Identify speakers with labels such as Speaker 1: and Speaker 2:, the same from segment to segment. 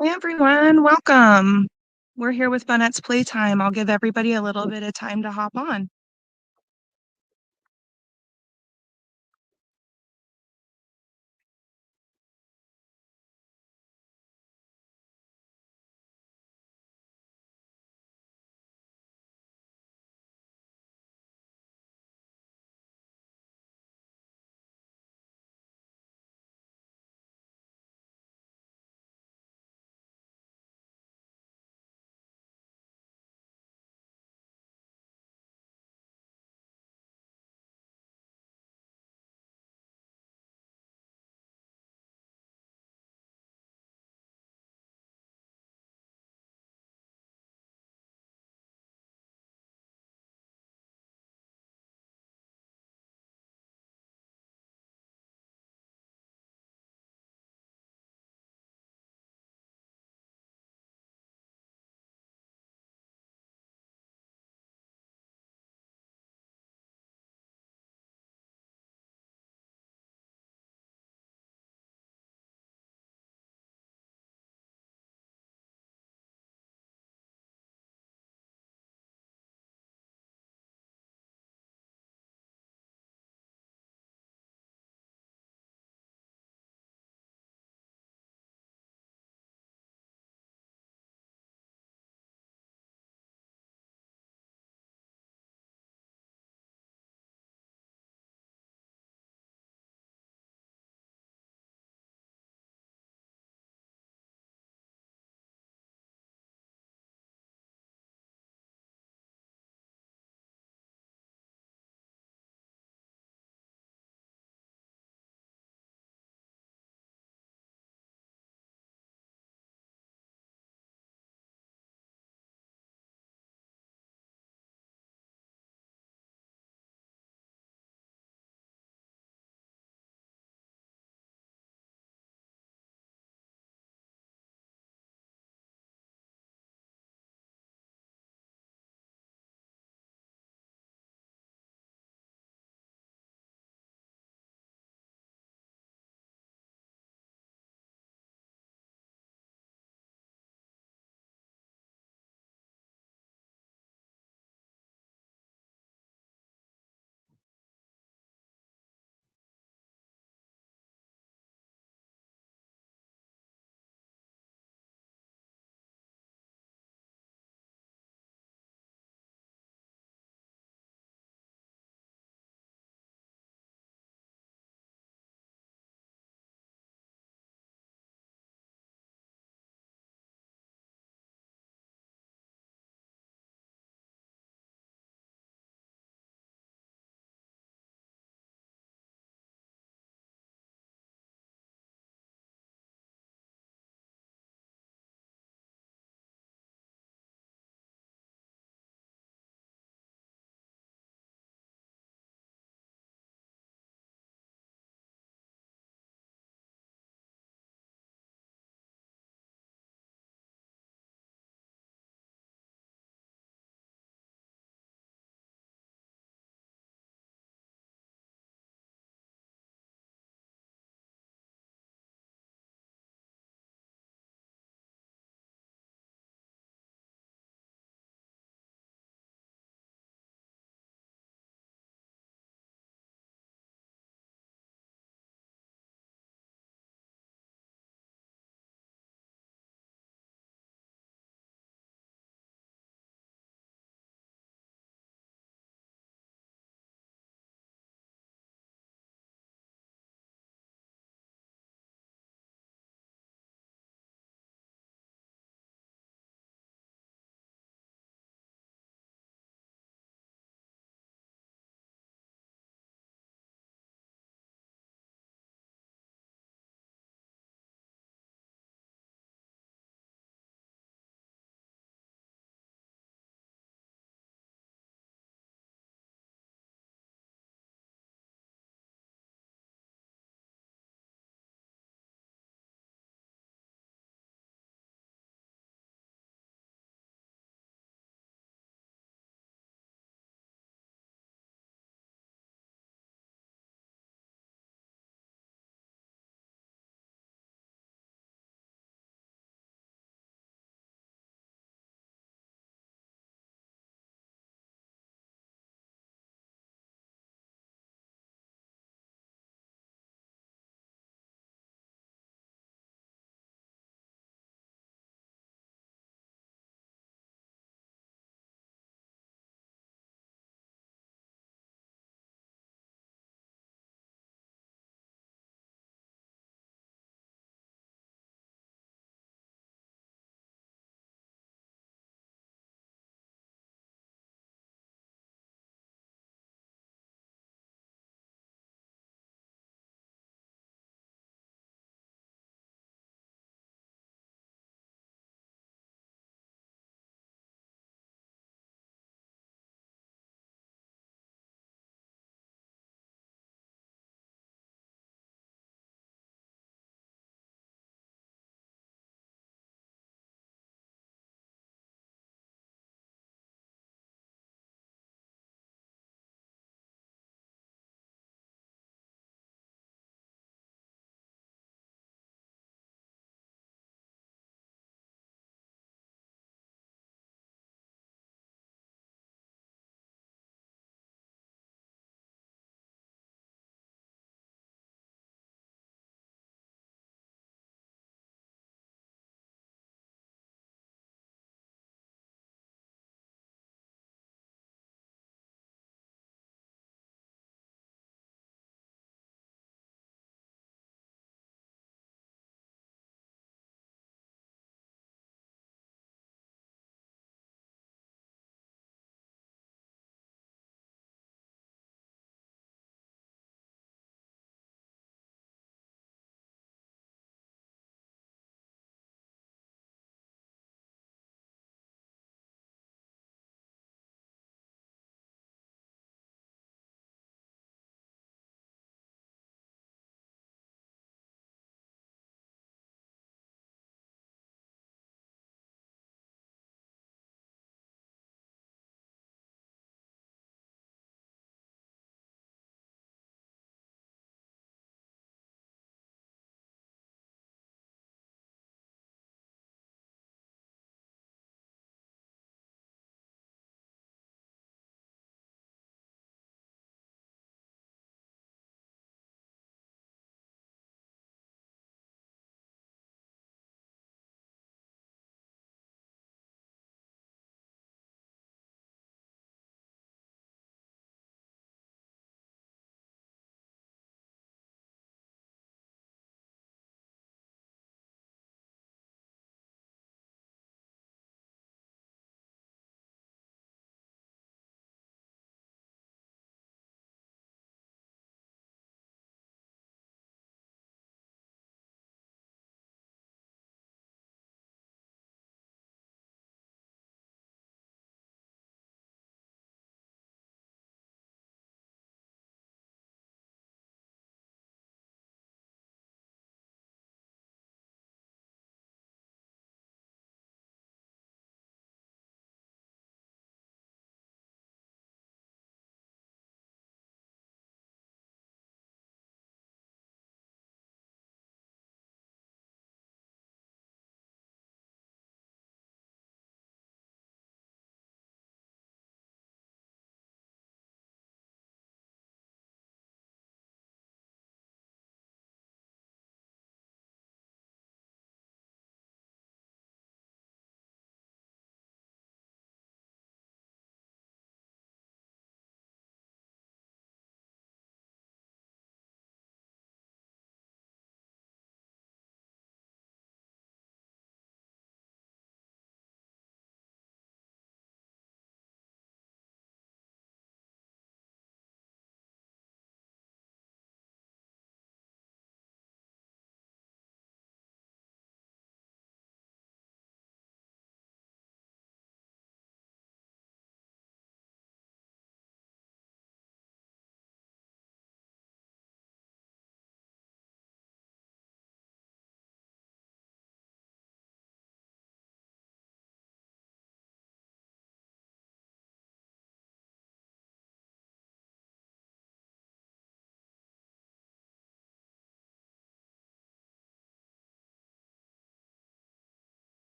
Speaker 1: Hey everyone, welcome. We're here with Bunnette's Playtime. I'll give everybody a little bit of time to hop on.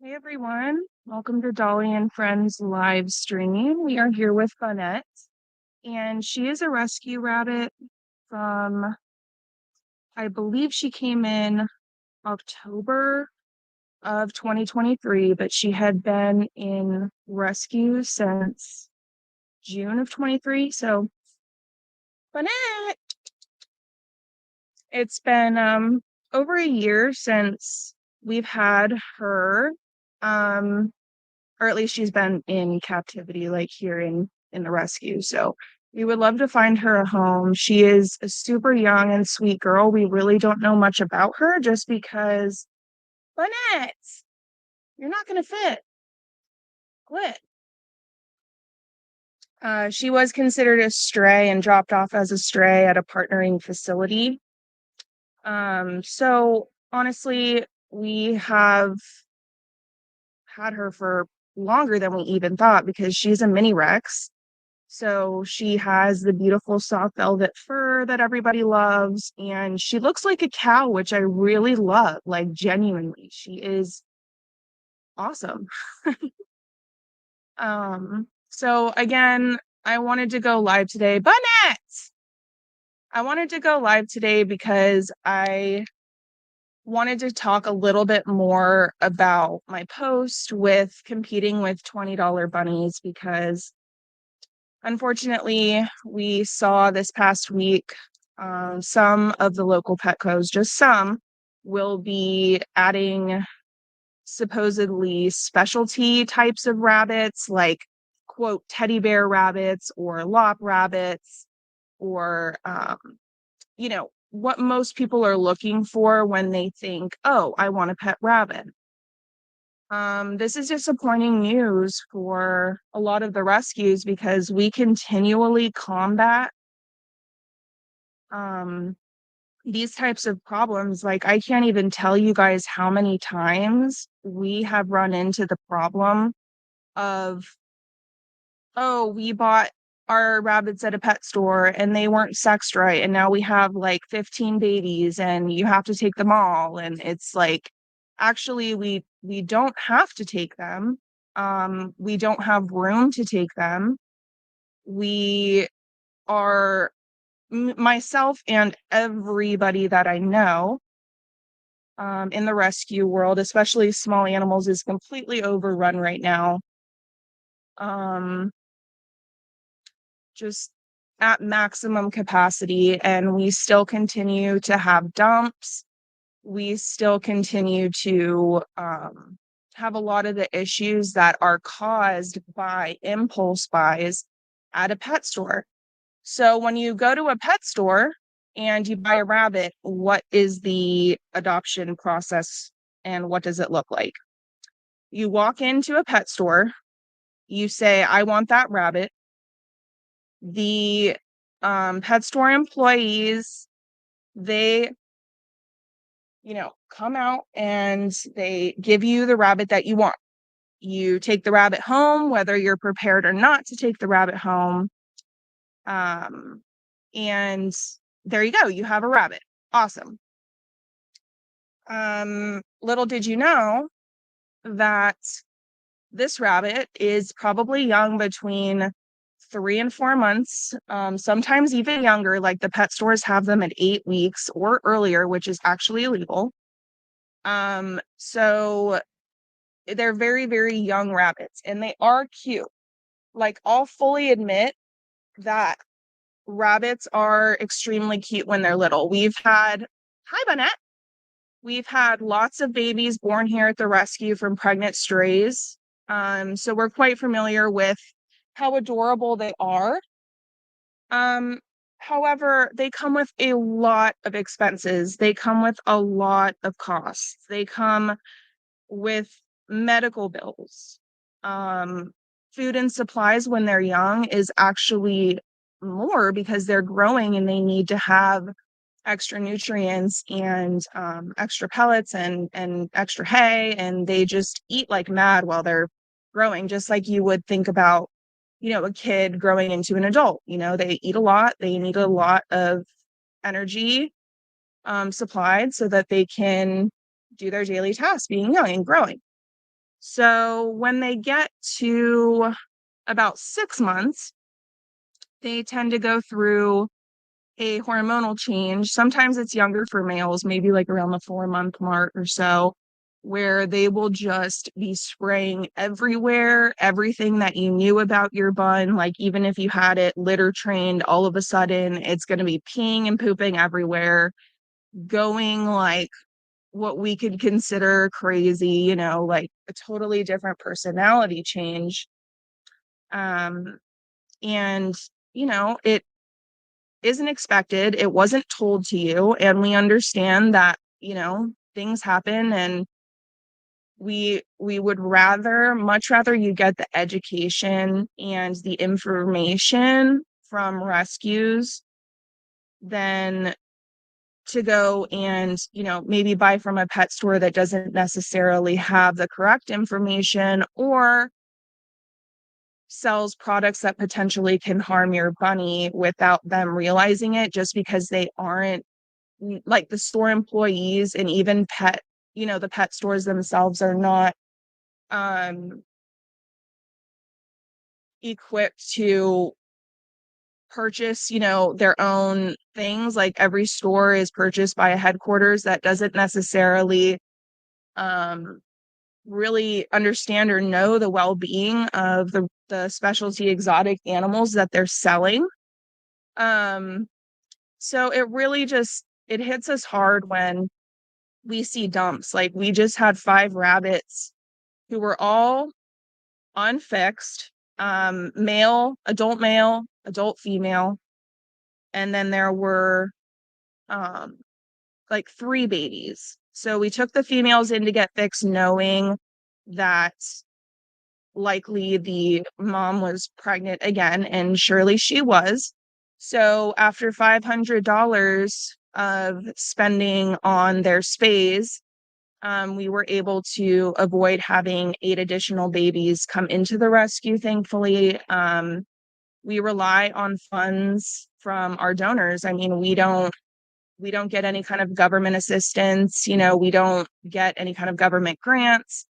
Speaker 1: Hey everyone, welcome to Dolly and Friends live stream. We are here with Bunnette, and she is a rescue rabbit from, I believe she came in October of 2023, but she had been in rescue since June of 23. So, Bunnette, it's been over a year since we've had her. Um, or at least she's been in captivity, like here in the rescue. So we would love to find her a home. She is a super young and sweet girl. We really don't know much about her just because Bunnette, you're not gonna fit. Quit. She was considered a stray and dropped off as a stray at a partnering facility. So honestly, we have had her for longer than we even thought because she's a mini Rex. So she has the beautiful soft velvet fur that everybody loves, and she looks like a cow, which I really love, like genuinely. She is awesome. So again, I wanted to go live today. Bunnette! I wanted to go live today because I wanted to talk a little bit more about my post with competing with $20 bunnies because unfortunately, we saw this past week some of the local Petcos, just some, will be adding supposedly specialty types of rabbits, like quote teddy bear rabbits or lop rabbits, or what most people are looking for when they think, oh, I want a pet rabbit. This is disappointing news for a lot of the rescues because we continually combat um, these types of problems. Like, I can't even tell you guys how many times we have run into the problem of, oh, we bought our rabbits at a pet store and they weren't sexed right. And now we have like 15 babies and you have to take them all. And it's like, actually, we don't have to take them. We don't have room to take them. We are myself and everybody that I know in the rescue world, especially small animals, is completely overrun right now. Just at maximum capacity, and we still continue to have dumps. We still continue to have a lot of the issues that are caused by impulse buys at a pet store. So when you go to a pet store and you buy a rabbit, what is the adoption process and what does it look like? You walk into a pet store, you say, I want that rabbit. The pet store employees, they, come out and they give you the rabbit that you want. You take the rabbit home, whether you're prepared or not to take the rabbit home. And there you go. You have a rabbit. Awesome. Little did you know that this rabbit is probably young between 3 and 4 months, sometimes even younger. Like the pet stores have them at 8 weeks or earlier, which is actually illegal. So they're very, very young rabbits and they are cute. Like, I'll fully admit that rabbits are extremely cute when they're little. Hi, Bunnette. We've had lots of babies born here at the rescue from pregnant strays. So we're quite familiar with how adorable they are. However, they come with a lot of expenses. They come with a lot of costs. They come with medical bills. Food and supplies when they're young is actually more because they're growing and they need to have extra nutrients and extra pellets and extra hay, and they just eat like mad while they're growing, just like you would think about a kid growing into an adult. They eat a lot, they need a lot of energy supplied so that they can do their daily tasks being young and growing. So when they get to about 6 months, they tend to go through a hormonal change. Sometimes it's younger for males, maybe like around the 4-month mark or so, where they will just be spraying everywhere, everything that you knew about your bun. Like, even if you had it litter trained, all of a sudden it's going to be peeing and pooping everywhere, going like what we could consider crazy, like a totally different personality change. Um, and, it isn't expected. It wasn't told to you. And we understand that, things happen, and we would much rather you get the education and the information from rescues than to go and, maybe buy from a pet store that doesn't necessarily have the correct information, or sells products that potentially can harm your bunny without them realizing it, just because they aren't, like, the store employees and even the pet stores themselves are not um equipped to purchase, their own things. Like, every store is purchased by a headquarters that doesn't necessarily um really understand or know the well-being of the specialty exotic animals that they're selling. Um so it really just it hits us hard when we see dumps. Like, we just had 5 rabbits who were all unfixed, male, adult female, and then there were um like 3 babies. So we took the females in to get fixed, knowing that likely the mom was pregnant again, and surely she was. So after $500 of spending on their spays, we were able to avoid having 8 additional babies come into the rescue, thankfully. We rely on funds from our donors. I mean, we don't get any kind of government assistance, we don't get any kind of government grants.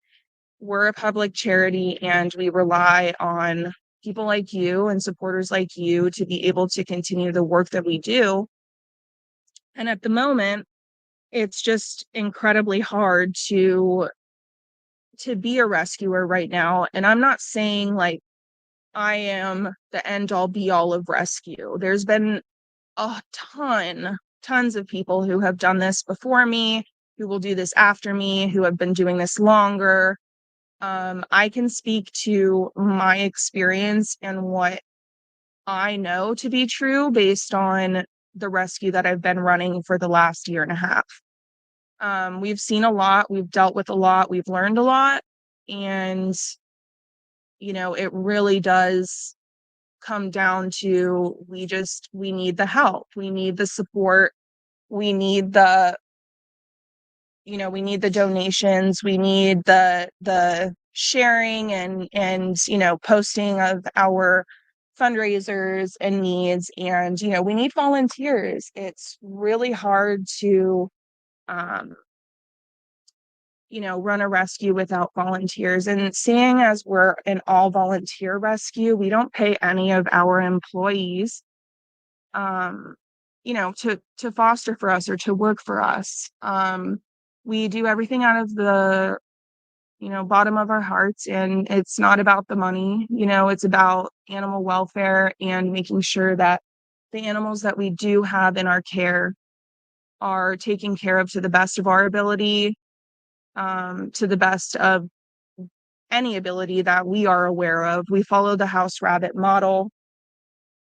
Speaker 1: We're a public charity, and we rely on people like you and supporters like you to be able to continue the work that we do. And at the moment, it's just incredibly hard to be a rescuer right now. And I'm not saying like I am the end all be all of rescue. There's been a tons of people who have done this before me, who will do this after me, who have been doing this longer. I can speak to my experience and what I know to be true based on the rescue that I've been running for the last year and a half. We've seen a lot, we've dealt with a lot, we've learned a lot, and it really does come down to we need the help, we need the support, we need the donations, we need the sharing and posting of our fundraisers and needs, and we need volunteers. It's really hard to um run a rescue without volunteers. And seeing as we're an all volunteer rescue, we don't pay any of our employees um to foster for us or to work for us. We do everything out of the bottom of our hearts, and it's not about the money. It's about animal welfare and making sure that the animals that we do have in our care are taken care of to the best of our ability, to the best of any ability that we are aware of. We follow the house rabbit model.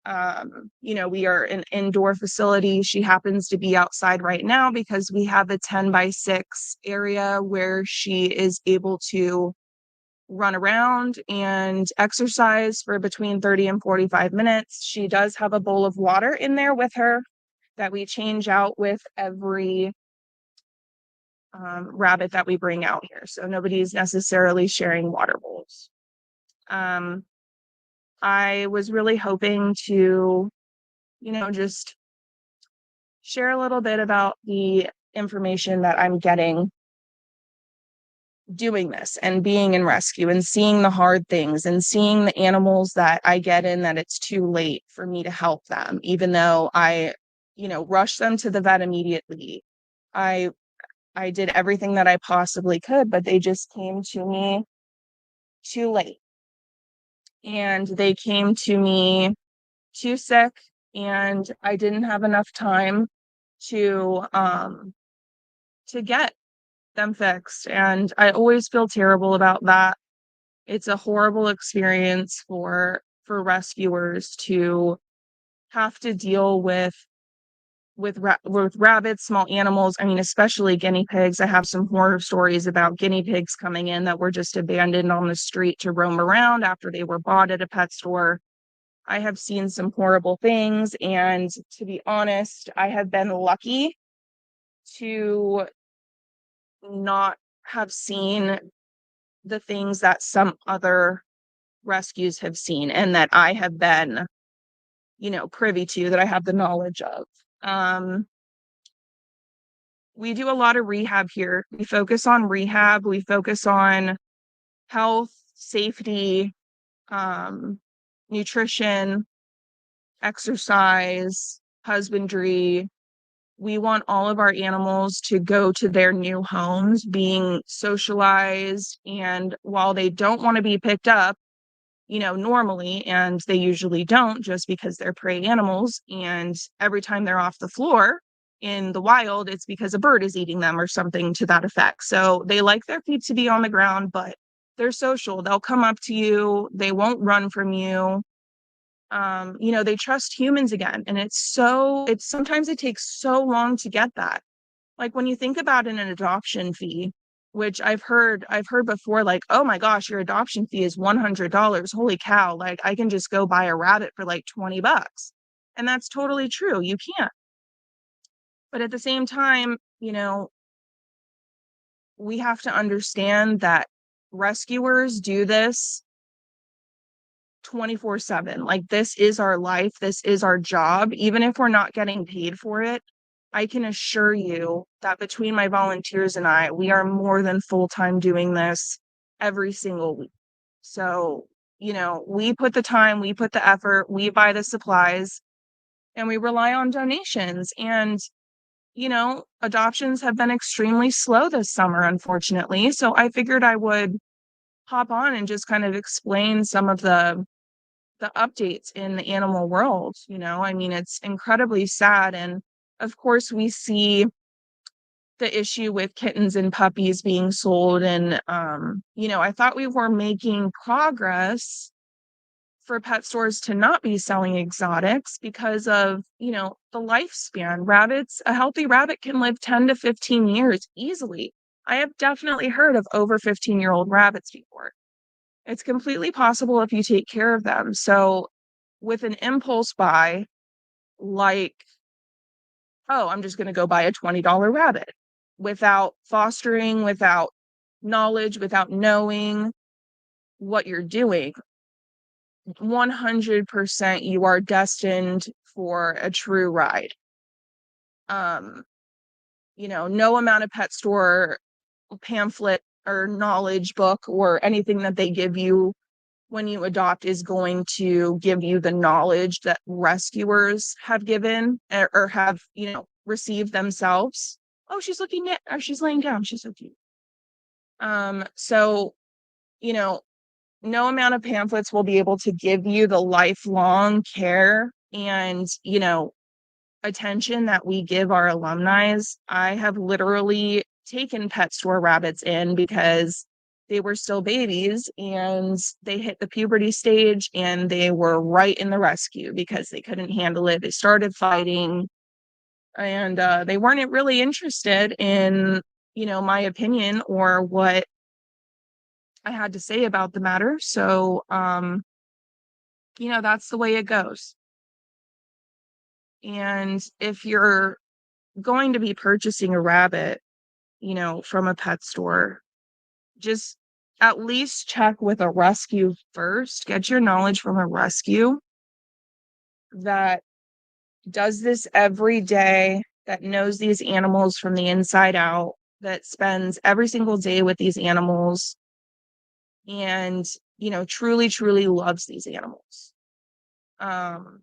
Speaker 1: We are an indoor facility. She happens to be outside right now because we have a 10-by-6 area where she is able to run around and exercise for between 30 and 45 minutes. She does have a bowl of water in there with her that we change out with every rabbit that we bring out here. So nobody's necessarily sharing water bowls. I was really hoping to, just share a little bit about the information that I'm getting doing this and being in rescue and seeing the hard things and seeing the animals that I get in that it's too late for me to help them, even though I, rushed them to the vet immediately. I I did everything that I possibly could, but they just came to me too late. And they came to me too sick, and I didn't have enough time to get them fixed. And I always feel terrible about that. It's a horrible experience for rescuers to have to deal with rabbits, small animals. I mean, especially guinea pigs. I have some horror stories about guinea pigs coming in that were just abandoned on the street to roam around after they were bought at a pet store. I have seen some horrible things, and to be honest, I have been lucky to not have seen the things that some other rescues have seen and that I have been, privy to, that I have the knowledge of. Um, we do a lot of rehab here. We focus on rehab, we focus on health, safety, nutrition, exercise, husbandry. We want all of our animals to go to their new homes being socialized. And while they don't want to be picked up, normally, and they usually don't just because they're prey animals. And every time they're off the floor in the wild, it's because a bird is eating them or something to that effect. So they like their feet to be on the ground, but they're social. They'll come up to you. They won't run from you. They trust humans again. And it's sometimes it takes so long to get that. Like when you think about an adoption fee, which I've heard before, like, oh my gosh, your adoption fee is $100. Holy cow, like I can just go buy a rabbit for like $20. And that's totally true. You can't. But at the same time, we have to understand that rescuers do this 24/7. Like this is our life, this is our job, even if we're not getting paid for it. I can assure you that between my volunteers and I, we are more than full-time doing this every single week. So, we put the time, we put the effort, we buy the supplies, and we rely on donations. And, adoptions have been extremely slow this summer, unfortunately. So I figured I would hop on and just kind of explain some of the updates in the animal world. I mean, it's incredibly sad. And of course, we see the issue with kittens and puppies being sold. And, I thought we were making progress for pet stores to not be selling exotics because of, the lifespan. A healthy rabbit can live 10 to 15 years easily. I have definitely heard of over 15-year-old rabbits before. It's completely possible if you take care of them. So with an impulse buy, like, oh, I'm just going to go buy a $20 rabbit without fostering, without knowledge, without knowing what you're doing, 100% you are destined for a true ride. Um, no amount of pet store pamphlet or knowledge book or anything that they give you when you adopt is going to give you the knowledge that rescuers have given or have, received themselves. Oh, she's looking at, or she's laying down. She's so cute. So, you know, no amount of pamphlets will be able to give you the lifelong care and, attention that we give our alumni. I have literally taken pet store rabbits in because they were still babies and they hit the puberty stage and they were right in the rescue because they couldn't handle it. They started fighting and they weren't really interested in, my opinion or what I had to say about the matter. So, that's the way it goes. And if you're going to be purchasing a rabbit, from a pet store, just at least check with a rescue first. Get your knowledge from a rescue that does this every day, that knows these animals from the inside out, that spends every single day with these animals and, truly, truly loves these animals. Um,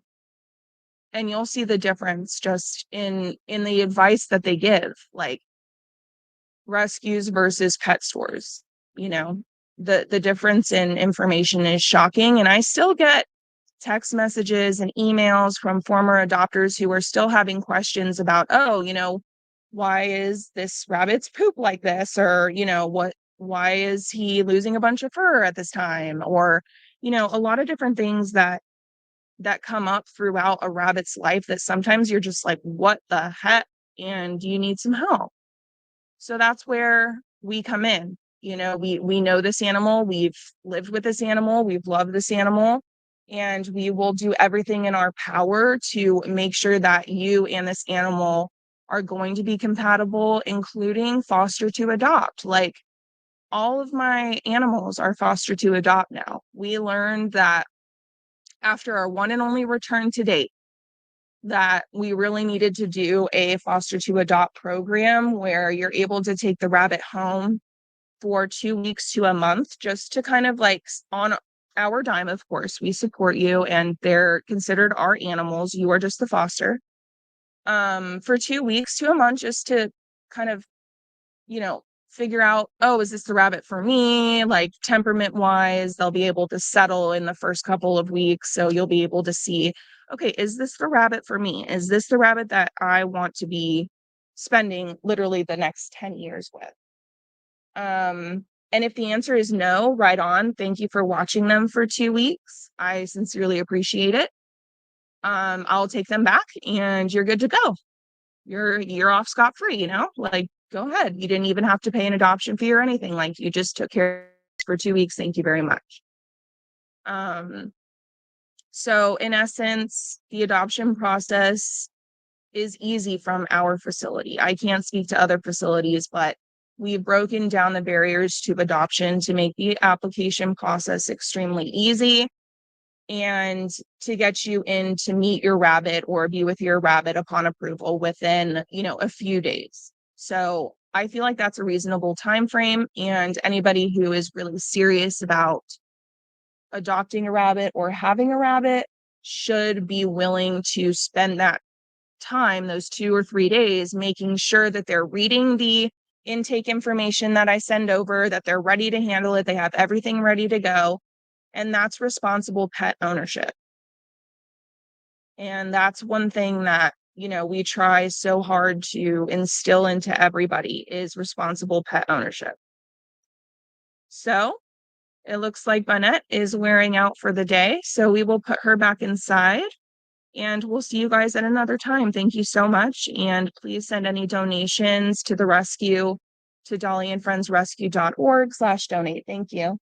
Speaker 1: and you'll see the difference just in the advice that they give, like rescues versus pet stores. You know, the difference in information is shocking. And I still get text messages and emails from former adopters who are still having questions about, oh, why is this rabbit's poop like this? Or, why is he losing a bunch of fur at this time? Or, a lot of different things that come up throughout a rabbit's life that sometimes you're just like, what the heck? And you need some help. So that's where we come in. We know this animal, we've lived with this animal, we've loved this animal, and we will do everything in our power to make sure that you and this animal are going to be compatible, including foster to adopt. Like all of my animals are foster to adopt now. We learned that after our one and only return to date, that we really needed to do a foster to adopt program where you're able to take the rabbit home for 2 weeks to a month, just to kind of like on our dime, of course, we support you and they're considered our animals. You are just the foster. For 2 weeks to a month, just to kind of, figure out, oh, is this the rabbit for me? Like temperament wise, they'll be able to settle in the first couple of weeks. So you'll be able to see, okay, is this the rabbit for me? Is this the rabbit that I want to be spending literally the next 10 years with? And if the answer is no, right on. Thank you for watching them for 2 weeks. I sincerely appreciate it. I'll take them back and you're good to go. You're off scot-free, like go ahead. You didn't even have to pay an adoption fee or anything. Like you just took care for 2 weeks. Thank you very much. So in essence, the adoption process is easy from our facility. I can't speak to other facilities, but we've broken down the barriers to adoption to make the application process extremely easy and to get you in to meet your rabbit or be with your rabbit upon approval within, a few days. So I feel like that's a reasonable time frame, and anybody who is really serious about adopting a rabbit or having a rabbit should be willing to spend that time, those 2 or 3 days, making sure that they're reading the intake information that I send over, that they're ready to handle it, they have everything ready to go. And that's responsible pet ownership. And that's one thing that, we try so hard to instill into everybody is responsible pet ownership. So it looks like Bunnette is wearing out for the day. So we will put her back inside and we'll see you guys at another time. Thank you so much. And please send any donations to the rescue to dollyandfriendsrescue.org/donate. Thank you.